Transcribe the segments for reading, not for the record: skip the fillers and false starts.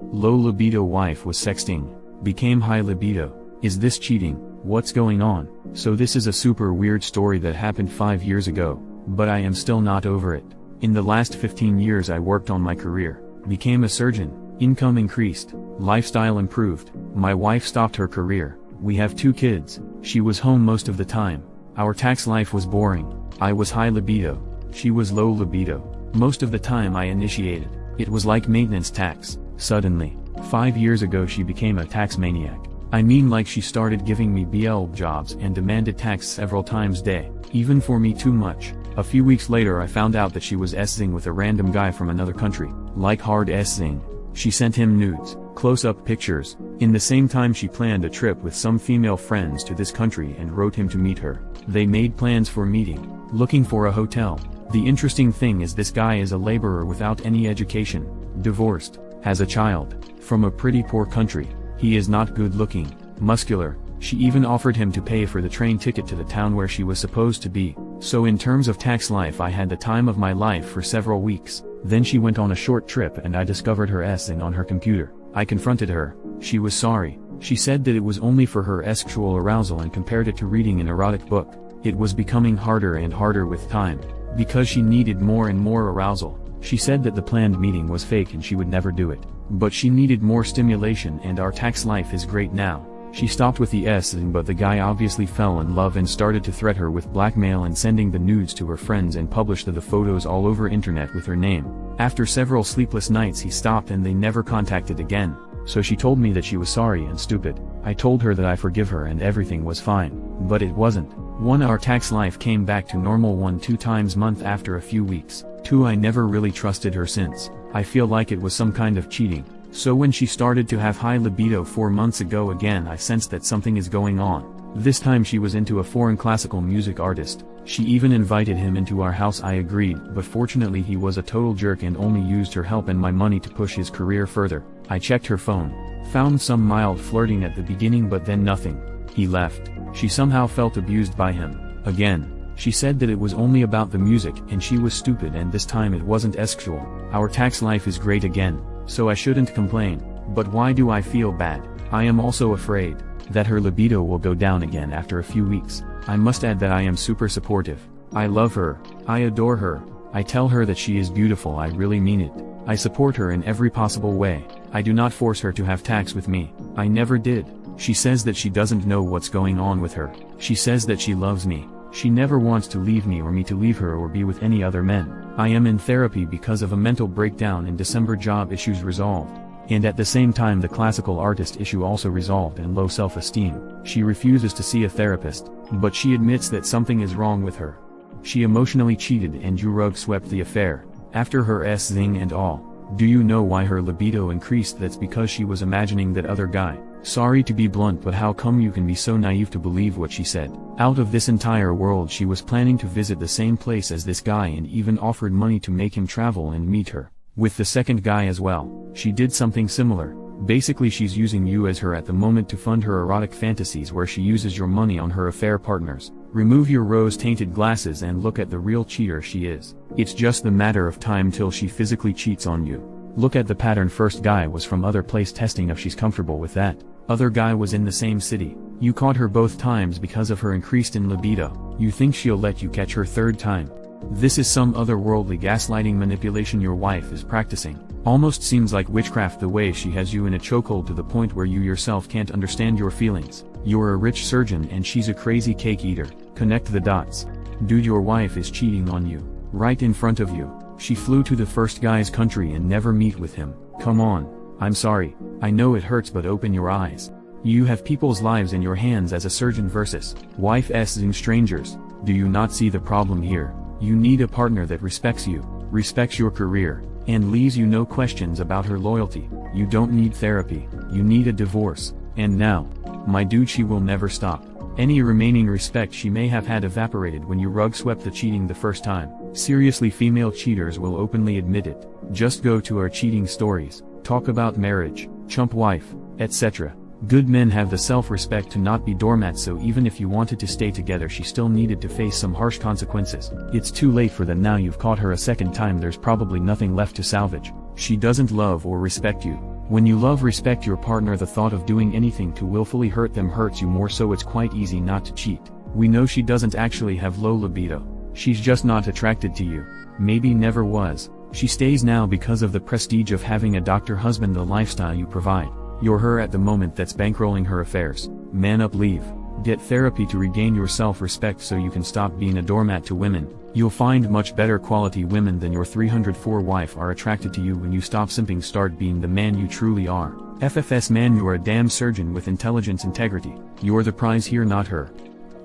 Low libido wife was sexting. Became high libido. Is this cheating? What's going on? So this is a super weird story that happened 5 years ago, but I am still not over it. In the last 15 years I worked on my career, became a surgeon, income increased, lifestyle improved, my wife stopped her career, we have 2 kids, she was home most of the time, our tax life was boring, I was high libido, she was low libido, most of the time I initiated, it was like maintenance tax, suddenly, 5 years ago she became a tax maniac. I mean like she started giving me BL jobs and demanded tax several times a day, even for me too much. A few weeks later I found out that she was S-ing with a random guy from another country, like hard S-ing. She sent him nudes, close-up pictures, in the same time she planned a trip with some female friends to this country and wrote him to meet her. They made plans for meeting, looking for a hotel. The interesting thing is this guy is a laborer without any education, divorced, has a child, from a pretty poor country. He is not good looking, muscular, she even offered him to pay for the train ticket to the town where she was supposed to be. So in terms of tax life I had the time of my life for several weeks. Then she went on a short trip and I discovered her S-ing on her computer. I confronted her, she was sorry, she said that it was only for her sexual arousal and compared it to reading an erotic book. It was becoming harder and harder with time, because she needed more and more arousal. She said that the planned meeting was fake and she would never do it. But she needed more stimulation and our tax life is great now. She stopped with the S-ing but the guy obviously fell in love and started to threat her with blackmail and sending the nudes to her friends and published the photos all over internet with her name. After several sleepless nights he stopped and they never contacted again. So she told me that she was sorry and stupid. I told her that I forgive her and everything was fine. But it wasn't. 1. Our tax life came back to normal. 1. 2 times month after a few weeks. 2. I never really trusted her since. I feel like it was some kind of cheating. So when she started to have high libido 4 months ago again I sensed that something is going on. This time she was into a foreign classical music artist. She even invited him into our house. I agreed, but fortunately he was a total jerk and only used her help and my money to push his career further. I checked her phone, found some mild flirting at the beginning but then nothing. He left. She somehow felt abused by him. Again, she said that it was only about the music and she was stupid and this time it wasn't sexual. Our tax life is great again. So I shouldn't complain, but why do I feel bad? I am also afraid that her libido will go down again after a few weeks. I must add that I am super supportive. I love her, I adore her, I tell her that she is beautiful, I really mean it. I support her in every possible way. I do not force her to have tax with me, I never did. She says that she doesn't know what's going on with her. She says that she loves me. She never wants to leave me or me to leave her or be with any other men. I am in therapy because of a mental breakdown in December, job issues resolved. And at the same time the classical artist issue also resolved and low self-esteem. She refuses to see a therapist, but she admits that something is wrong with her. She emotionally cheated and you rug swept the affair, after her S-ing and all. Do you know why her libido increased? That's because she was imagining that other guy. Sorry to be blunt, but how come you can be so naive to believe what she said? Out of this entire world she was planning to visit the same place as this guy and even offered money to make him travel and meet her. With the second guy as well. She did something similar. Basically she's using you as her at the moment to fund her erotic fantasies where she uses your money on her affair partners. Remove your rose-tainted glasses and look at the real cheater she is. It's just the matter of time till she physically cheats on you. Look at the pattern. First guy was from other place, testing if she's comfortable with that. Other guy was in the same city. You caught her both times because of her increased in libido. You think she'll let you catch her third time? This is some otherworldly gaslighting manipulation your wife is practicing. Almost seems like witchcraft the way she has you in a chokehold to the point where you yourself can't understand your feelings. You're a rich surgeon and she's a crazy cake eater. Connect the dots. Dude, your wife is cheating on you. Right in front of you. She flew to the first guy's country and never meet with him. Come on. I'm sorry, I know it hurts, but open your eyes. You have people's lives in your hands as a surgeon versus wife S-ing strangers. Do you not see the problem here? You need a partner that respects you, respects your career, and leaves you no questions about her loyalty. You don't need therapy, you need a divorce. And now, my dude, she will never stop. Any remaining respect she may have had evaporated when you rug swept the cheating the first time. Seriously, female cheaters will openly admit it. Just go to our cheating stories. Talk about marriage, chump wife, etc. Good men have the self-respect to not be doormats, so even if you wanted to stay together she still needed to face some harsh consequences. It's too late for that now. You've caught her a second time, there's probably nothing left to salvage. She doesn't love or respect you. When you love respect your partner, the thought of doing anything to willfully hurt them hurts you more, so it's quite easy not to cheat. We know she doesn't actually have low libido. She's just not attracted to you. Maybe never was. She stays now because of the prestige of having a doctor husband, the lifestyle you provide. You're her at the moment that's bankrolling her affairs. Man up, leave. Get therapy to regain your self-respect so you can stop being a doormat to women. You'll find much better quality women than your 304 wife are attracted to you when you stop simping, start being the man you truly are. FFS man, you're a damn surgeon with intelligence, integrity. You're the prize here, not her.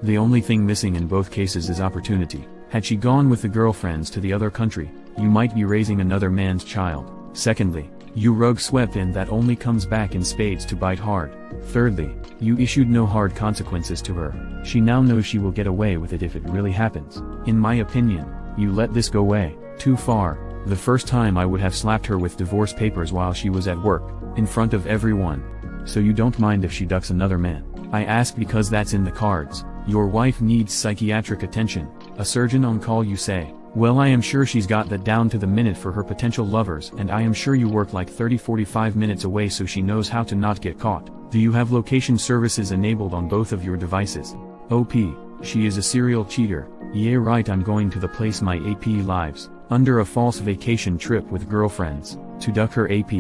The only thing missing in both cases is opportunity. Had she gone with the girlfriends to the other country, you might be raising another man's child. Secondly, you rug swept in that only comes back in spades to bite hard. Thirdly, you issued no hard consequences to her. She now knows she will get away with it if it really happens. In my opinion, you let this go way too far. The first time I would have slapped her with divorce papers while she was at work, in front of everyone. So you don't mind if she ducks another man? I ask because that's in the cards. Your wife needs psychiatric attention. A surgeon on call, you say? Well, I am sure she's got that down to the minute for her potential lovers, and I am sure you work like 30-45 minutes away so she knows how to not get caught. Do you have location services enabled on both of your devices? OP, she is a serial cheater. Yeah right, I'm going to the place my AP lives, under a false vacation trip with girlfriends, to duck her AP.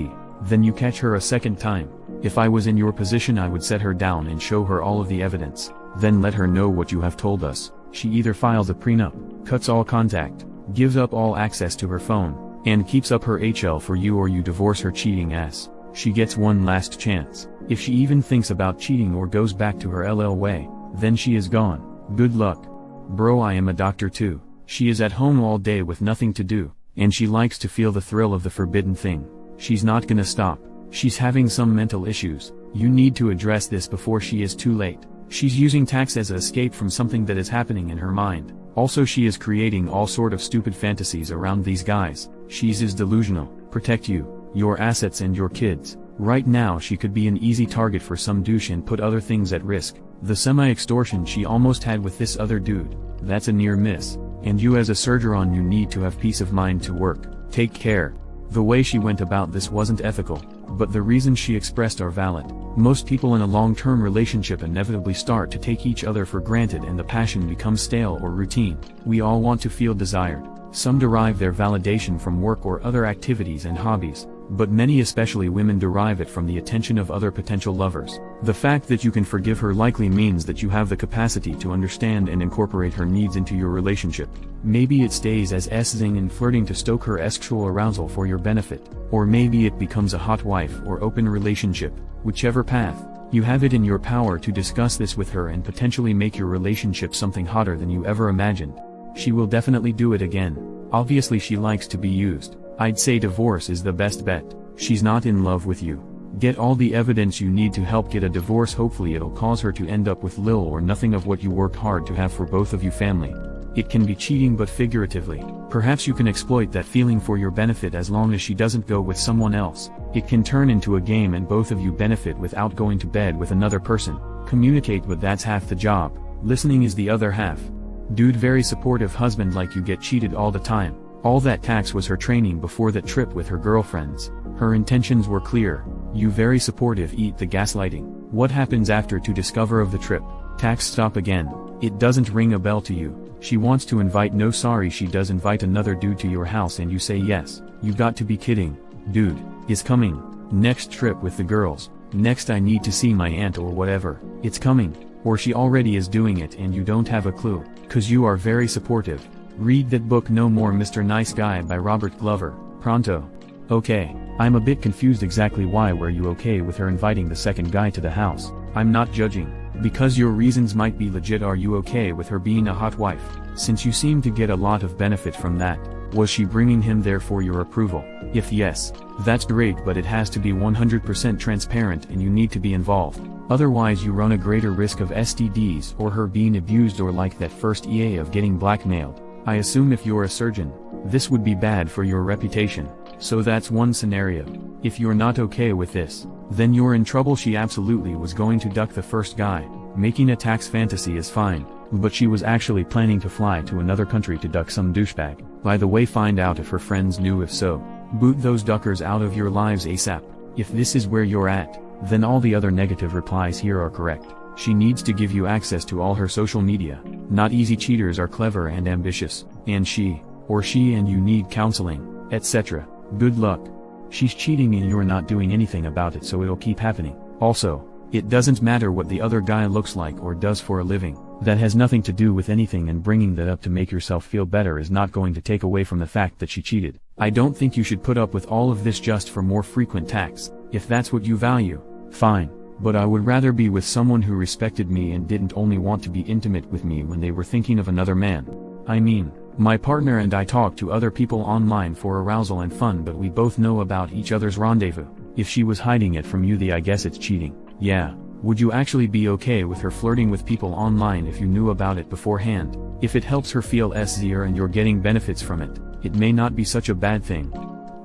Then you catch her a second time. If I was in your position, I would set her down and show her all of the evidence. Then let her know what you have told us. She either files a prenup, cuts all contact, gives up all access to her phone, and keeps up her HL for you, or you divorce her cheating ass. She gets one last chance. If she even thinks about cheating or goes back to her LL way, then she is gone. Good luck. Bro, I am a doctor too. She is at home all day with nothing to do, and she likes to feel the thrill of the forbidden thing. She's not gonna stop. She's having some mental issues. You need to address this before she is too late. She's using tax as an escape from something that is happening in her mind. Also, she is creating all sort of stupid fantasies around these guys. She's is delusional. Protect you, your assets and your kids. Right now she could be an easy target for some douche and put other things at risk. The semi-extortion she almost had with this other dude, that's a near miss. And you as a surgeon, you need to have peace of mind to work. Take care. The way she went about this wasn't ethical, but the reasons she expressed are valid. Most people in a long-term relationship inevitably start to take each other for granted and the passion becomes stale or routine. We all want to feel desired. Some derive their validation from work or other activities and hobbies, but many, especially women, derive it from the attention of other potential lovers. The fact that you can forgive her likely means that you have the capacity to understand and incorporate her needs into your relationship. Maybe it stays as SEXTING and flirting to stoke her sexual arousal for your benefit, or maybe it becomes a hot wife or open relationship. Whichever path, you have it in your power to discuss this with her and potentially make your relationship something hotter than you ever imagined. She will definitely do it again. Obviously she likes to be used. I'd say divorce is the best bet. She's not in love with you. Get all the evidence you need to help get a divorce. Hopefully it'll cause her to end up with little or nothing of what you worked hard to have for both of you family. It can be cheating, but figuratively. Perhaps you can exploit that feeling for your benefit as long as she doesn't go with someone else. It can turn into a game and both of you benefit without going to bed with another person. Communicate, but that's half the job. Listening is the other half. Dude, very supportive husband like you, get cheated all the time. All that tax was her training before that trip with her girlfriends. Her intentions were clear. You very supportive, eat the gaslighting. What happens after to discover of the trip? Tax stop again. It doesn't ring a bell to you. She wants to invite, no sorry, she does invite another dude to your house and you say yes. You got to be kidding. Dude is coming. Next trip with the girls. Next I need to see my aunt or whatever. It's coming. Or she already is doing it and you don't have a clue. 'Cause you are very supportive. Read that book No More Mr. Nice Guy by Robert Glover, pronto. Okay, I'm a bit confused exactly why were you okay with her inviting the second guy to the house? I'm not judging, because your reasons might be legit. Are you okay with her being a hot wife? Since you seem to get a lot of benefit from that, was she bringing him there for your approval? If yes, that's great, but it has to be 100% transparent and you need to be involved. Otherwise you run a greater risk of STDs or her being abused, or like that first EA of getting blackmailed. I assume if you're a surgeon, this would be bad for your reputation. So that's one scenario. If you're not okay with this, then you're in trouble. She absolutely was going to duck the first guy. Making a tax fantasy is fine, but she was actually planning to fly to another country to duck some douchebag. By the way, find out if her friends knew. If so, boot those duckers out of your lives ASAP. If this is where you're at, then all the other negative replies here are correct. She needs to give you access to all her social media. Not easy cheaters are clever and ambitious, and she and you need counseling, etc. Good luck. She's cheating and you're not doing anything about it, so it'll keep happening. Also, it doesn't matter what the other guy looks like or does for a living. That has nothing to do with anything, and bringing that up to make yourself feel better is not going to take away from the fact that she cheated. I don't think you should put up with all of this just for more frequent texts. If that's what you value, fine. But I would rather be with someone who respected me and didn't only want to be intimate with me when they were thinking of another man. I mean, my partner and I talk to other people online for arousal and fun, but we both know about each other's rendezvous. If she was hiding it from you, I guess it's cheating. Yeah. Would you actually be okay with her flirting with people online if you knew about it beforehand? If it helps her feel easier and you're getting benefits from it, it may not be such a bad thing.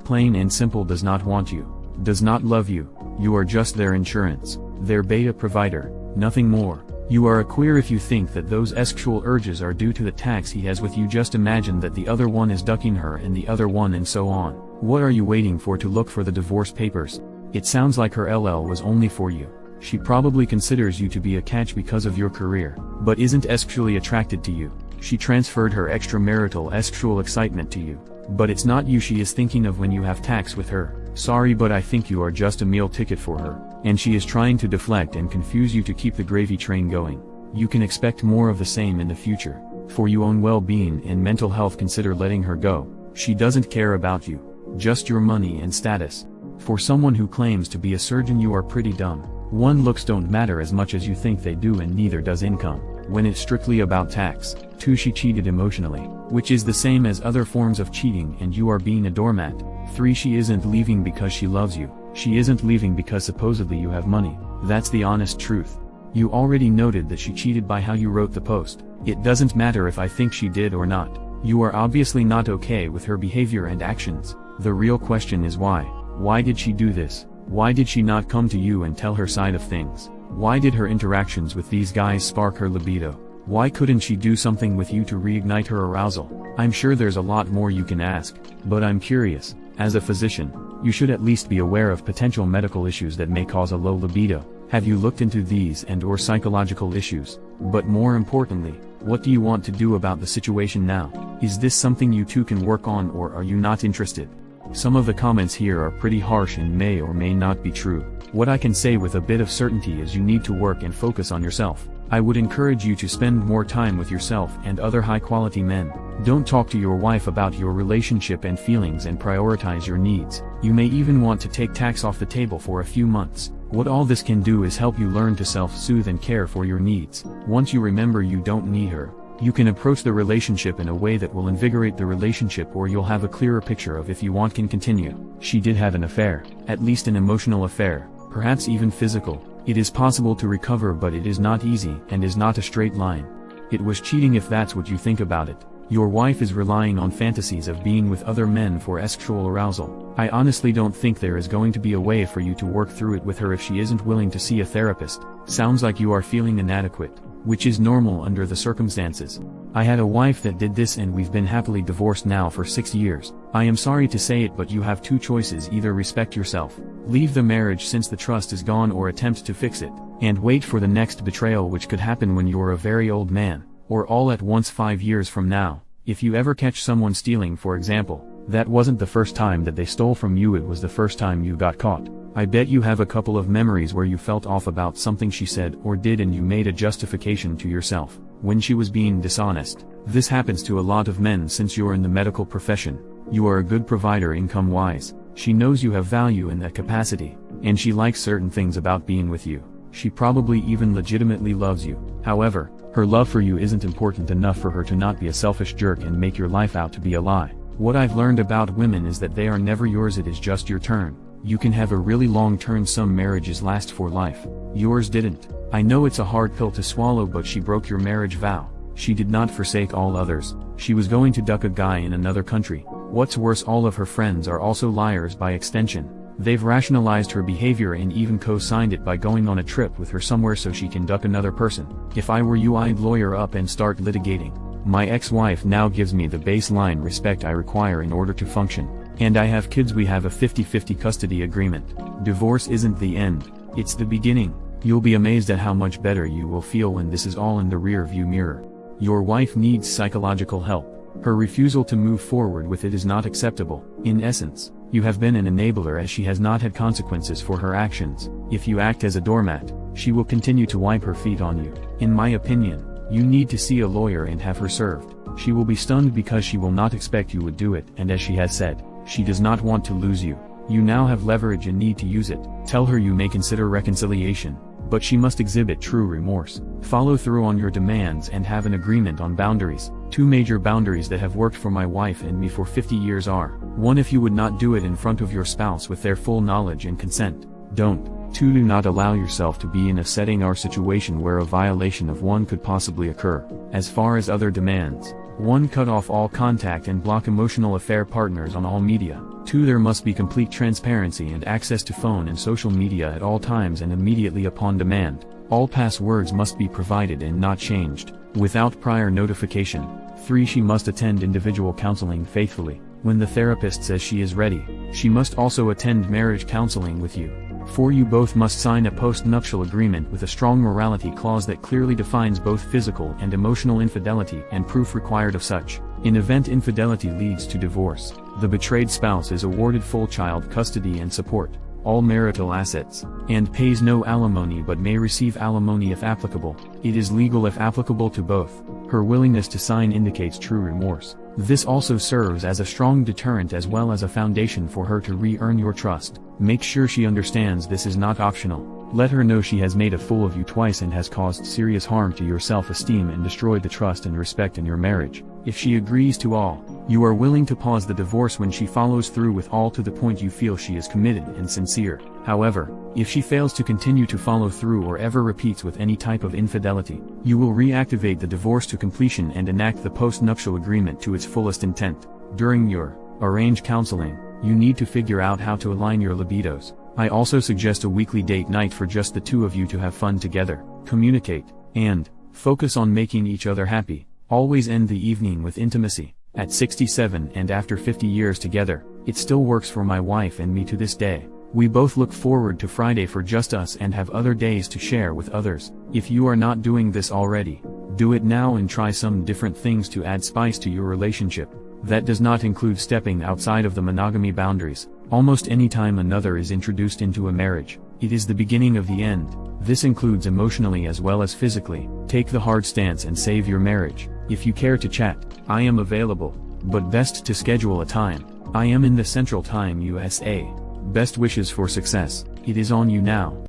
Plain and simple, does not want you, does not love you. You are just their insurance, their beta provider, nothing more. You are a queer if you think that those sexual urges are due to the tax he has with you. Just imagine that the other one is ducking her and the other one, and so on. What are you waiting for to look for the divorce papers? It sounds like her LL was only for you. She probably considers you to be a catch because of your career, but isn't sexually attracted to you. She transferred her extramarital sexual excitement to you, but it's not you she is thinking of when you have tax with her. Sorry, but I think you are just a meal ticket for her, and she is trying to deflect and confuse you to keep the gravy train going. You can expect more of the same in the future. For your own well-being and mental health, consider letting her go. She doesn't care about you, just your money and status. For someone who claims to be a surgeon, you are pretty dumb. 1. Looks don't matter as much as you think they do, and neither does income, when it's strictly about tax. 2. She cheated emotionally, which is the same as other forms of cheating, and you are being a doormat. 3. She isn't leaving because she loves you. She isn't leaving because supposedly you have money. That's the honest truth. You already noted that she cheated by how you wrote the post. It doesn't matter if I think she did or not. You are obviously not okay with her behavior and actions. The real question is why? Why did she do this? Why did she not come to you and tell her side of things? Why did her interactions with these guys spark her libido? Why couldn't she do something with you to reignite her arousal? I'm sure there's a lot more you can ask, but I'm curious. As a physician, you should at least be aware of potential medical issues that may cause a low libido. Have you looked into these and/or psychological issues? But more importantly, what do you want to do about the situation now? Is this something you two can work on, or are you not interested? Some of the comments here are pretty harsh and may or may not be true. What I can say with a bit of certainty is you need to work and focus on yourself. I would encourage you to spend more time with yourself and other high-quality men. Don't talk to your wife about your relationship and feelings, and prioritize your needs. You may even want to take tax off the table for a few months. What all this can do is help you learn to self-soothe and care for your needs. Once you remember you don't need her, you can approach the relationship in a way that will invigorate the relationship, or you'll have a clearer picture of if you want can continue. She did have an affair, at least an emotional affair, perhaps even physical. It is possible to recover, but it is not easy and is not a straight line. It was cheating if that's what you think about it. Your wife is relying on fantasies of being with other men for sexual arousal. I honestly don't think there is going to be a way for you to work through it with her if she isn't willing to see a therapist. Sounds like you are feeling inadequate, which is normal under the circumstances. I had a wife that did this and we've been happily divorced now for 6 years. I am sorry to say it, but you have two choices: either respect yourself, leave the marriage since the trust is gone, or attempt to fix it, and wait for the next betrayal, which could happen when you're a very old man, or all at once 5 years from now. If you ever catch someone stealing, for example, that wasn't the first time that they stole from you, it was the first time you got caught. I bet you have a couple of memories where you felt off about something she said or did and you made a justification to yourself when she was being dishonest. This happens to a lot of men since you're in the medical profession. You are a good provider income-wise. She knows you have value in that capacity, and she likes certain things about being with you. She probably even legitimately loves you. However, her love for you isn't important enough for her to not be a selfish jerk and make your life out to be a lie. What I've learned about women is that they are never yours, it is just your turn. You can have a really long turn. Some marriages last for life. Yours didn't. I know it's a hard pill to swallow, but she broke your marriage vow. She did not forsake all others. She was going to duck a guy in another country. What's worse, all of her friends are also liars by extension. They've rationalized her behavior and even co-signed it by going on a trip with her somewhere so she can duck another person. If I were you, I'd lawyer up and start litigating. My ex-wife now gives me the baseline respect I require in order to function, And I have kids, we have a 50-50 custody agreement. Divorce isn't the end, it's the beginning. You'll be amazed at how much better you will feel when this is all in the rear view mirror. Your wife needs psychological help. Her refusal to move forward with it is not acceptable. In essence, you have been an enabler as she has not had consequences for her actions. If you act as a doormat, she will continue to wipe her feet on you. In my opinion, you need to see a lawyer and have her served. She will be stunned because she will not expect you would do it, and as she has said, she does not want to lose you. You now have leverage and need to use it. Tell her you may consider reconciliation, but she must exhibit true remorse. Follow through on your demands and have an agreement on boundaries. 2 major boundaries that have worked for my wife and me for 50 years are: 1. If you would not do it in front of your spouse with their full knowledge and consent, don't. 2. Do not allow yourself to be in a setting or situation where a violation of one could possibly occur. As far as other demands, 1. Cut off all contact and block emotional affair partners on all media. 2. There must be complete transparency and access to phone and social media at all times and immediately upon demand. All passwords must be provided and not changed, without prior notification. 3. She must attend individual counseling faithfully. When the therapist says she is ready, she must also attend marriage counseling with you. 4. You both must sign a post-nuptial agreement with a strong morality clause that clearly defines both physical and emotional infidelity and proof required of such. In event infidelity leads to divorce, the betrayed spouse is awarded full child custody and support, all marital assets, and pays no alimony but may receive alimony if applicable. It is legal if applicable to both. Her willingness to sign indicates true remorse. This also serves as a strong deterrent as well as a foundation for her to re-earn your trust. Make sure she understands this is not optional. Let her know she has made a fool of you twice and has caused serious harm to your self-esteem and destroyed the trust and respect in your marriage. If she agrees to all, you are willing to pause the divorce when she follows through with all to the point you feel she is committed and sincere. However, if she fails to continue to follow through or ever repeats with any type of infidelity, you will reactivate the divorce to completion and enact the post-nuptial agreement to its fullest intent. During your arranged counseling, you need to figure out how to align your libidos. I also suggest a weekly date night for just the 2 of you to have fun together, communicate, and focus on making each other happy. Always end the evening with intimacy. At 67 and after 50 years together, it still works for my wife and me to this day. We both look forward to Friday for just us and have other days to share with others. If you are not doing this already, do it now and try some different things to add spice to your relationship. That does not include stepping outside of the monogamy boundaries. Almost any time another is introduced into a marriage, it is the beginning of the end. This includes emotionally as well as physically. Take the hard stance and save your marriage. If you care to chat, I am available, but best to schedule a time. I am in the Central Time USA. Best wishes for success. It is on you now.